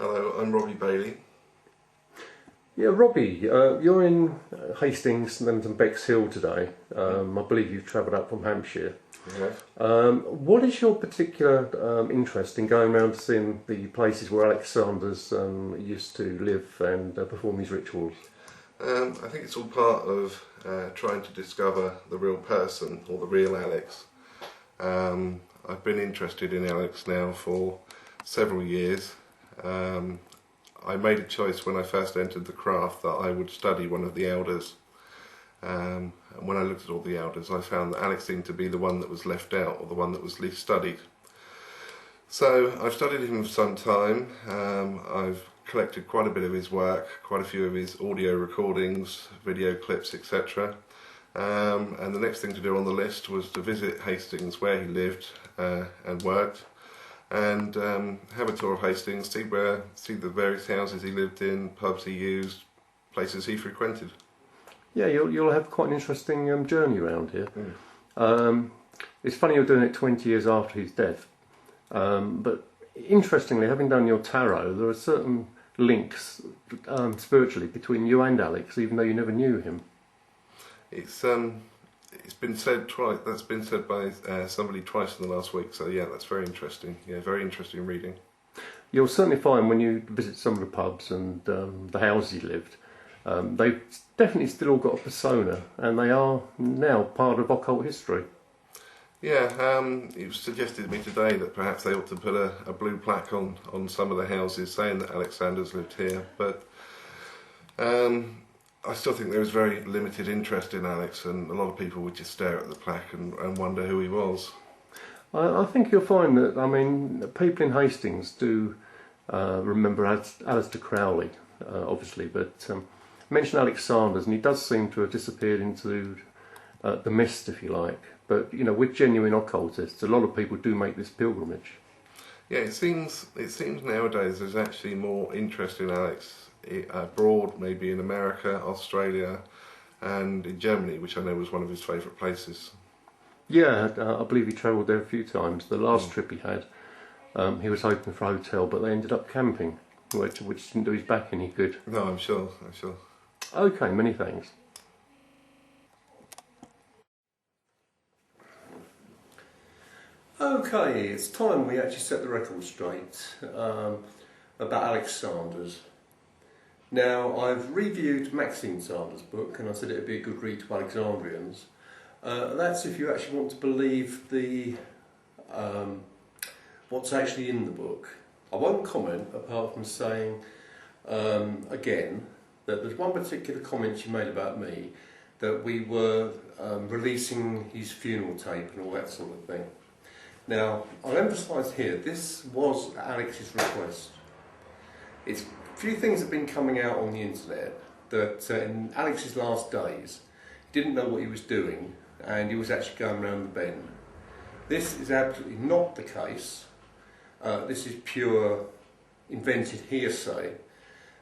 Hello, I'm Robbie Bailey. Yeah, Robbie, you're in Hastings, Leamington Bexhill today. I believe you've travelled up from Hampshire. Yes. What is your particular interest in going around seeing the places where Alexander's used to live and perform his rituals? I think it's all part of trying to discover the real person, or the real Alex. I've been interested in Alex now for several years. I made a choice when I first entered the craft that I would study one of the elders. And when I looked at all the elders, I found that Alex seemed to be the one that was left out, or the one that was least studied. So I've studied him for some time. I've collected quite a bit of his work, quite a few of his audio recordings, video clips, etc. And the next thing to do on the list was to visit Hastings, where he lived and worked, and have a tour of Hastings, see the various houses he lived in, pubs he used, places he frequented. Yeah, you'll have quite an interesting journey around here. It's funny you're doing it 20 years after his death, but interestingly, having done your tarot, there are certain links spiritually between you and Alex, even though you never knew him. It's been said twice. That's been said by somebody twice in the last week. So yeah, that's very interesting. Yeah, very interesting reading. You'll certainly find when you visit some of the pubs and the houses he lived, they've definitely still all got a persona, and they are now part of occult history. Yeah, it was suggested to me today that perhaps they ought to put a blue plaque on some of the houses saying that Alexander's lived here, but I still think there was very limited interest in Alex, and a lot of people would just stare at the plaque and wonder who he was. I think you'll find that, I mean, people in Hastings do remember Aleister Crowley, obviously, but mention Alexander's, and he does seem to have disappeared into the mist, if you like. But you know, with genuine occultists, a lot of people do make this pilgrimage. Yeah, it seems nowadays there's actually more interest in Alex abroad, maybe in America, Australia, and in Germany, which I know was one of his favourite places. Yeah, I believe he travelled there a few times. The last trip he had, he was hoping for a hotel, but they ended up camping, which didn't do his back any good. No, I'm sure. Okay, many thanks. Okay, it's time we actually set the record straight about Alexander's. Now, I've reviewed Maxine Sanders' book, and I said it would be a good read to Alexandrians. That's if you actually want to believe the what's actually in the book. I won't comment apart from saying again that there's one particular comment she made about me, that we were releasing his funeral tape and all that sort of thing. Now, I'll emphasise here, this was Alex's request. It's a few things have been coming out on the internet that in Alex's last days, he didn't know what he was doing, and he was actually going around the bend. This is absolutely not the case. This is pure invented hearsay,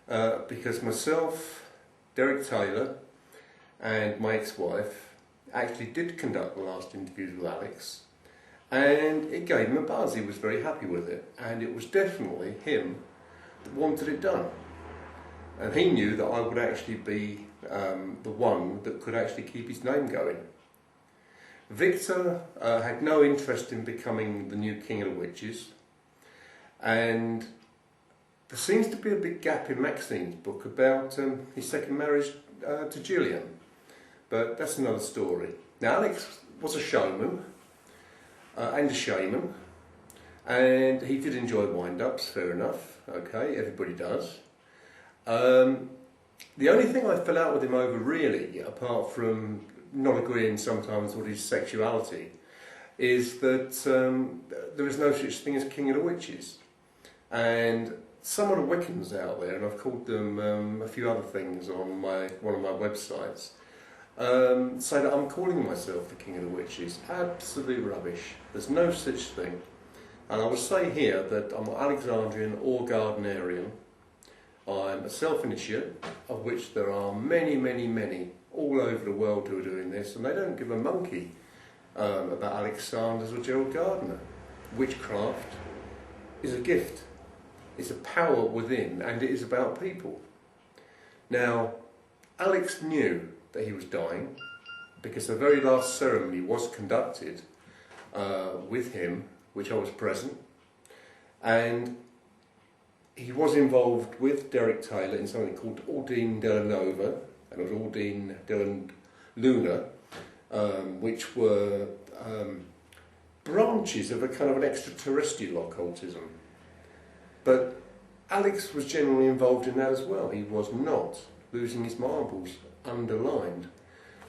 because myself, Derek Taylor, and my ex-wife actually did conduct the last interviews with Alex, and it gave him a buzz. He was very happy with it, and it was definitely him that wanted it done. And he knew that I would actually be the one that could actually keep his name going. Victor had no interest in becoming the new King of the Witches, and there seems to be a big gap in Maxine's book about his second marriage to Gillian, but that's another story. Now, Alex was a showman and a shaman, and he did enjoy wind-ups, fair enough, okay, everybody does. The only thing I fell out with him over, really, apart from not agreeing sometimes with his sexuality, is that there is no such thing as King of the Witches. And some of the Wiccans out there, and I've called them a few other things on one of my websites, say that I'm calling myself the King of the Witches. Absolute rubbish. There's no such thing. And I will say here that I'm Alexandrian or Gardnerian. I'm a self-initiate, of which there are many, many, many all over the world who are doing this, and they don't give a monkey about Alexander's or Gerald Gardner. Witchcraft is a gift. It's a power within, and it is about people. Now, Alex knew that he was dying because the very last ceremony was conducted with him, which I was present, and he was involved with Derek Taylor in something called Ordine Della Nova, and it was Ordine Della Luna, which were branches of a kind of an extraterrestrial occultism. But Alex was generally involved in that as well. He was not losing his marbles, underlined.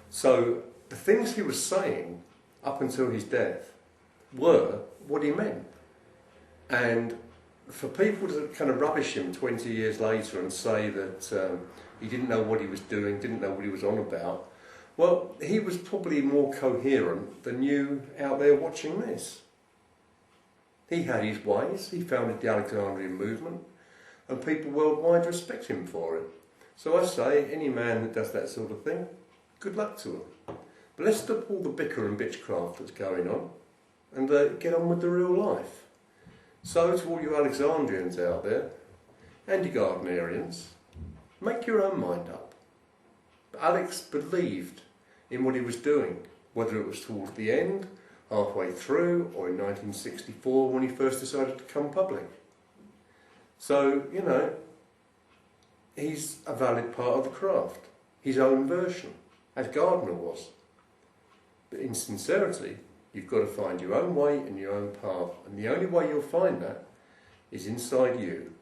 So the things he was saying up until his death were what he meant. And for people to kind of rubbish him 20 years later and say that he didn't know what he was doing, didn't know what he was on about, well, he was probably more coherent than you out there watching this. He had his ways, he founded the Alexandrian movement, and people worldwide respect him for it. So I say, any man that does that sort of thing, good luck to him. But let's stop all the bicker and bitchcraft that's going on, and get on with the real life. So to all you Alexandrians out there, and you Gardnerians, make your own mind up. But Alex believed in what he was doing, whether it was towards the end, halfway through, or in 1964 when he first decided to come public. So, you know, he's a valid part of the craft, his own version, as Gardner was. But in sincerity, you've got to find your own way and your own path, and the only way you'll find that is inside you.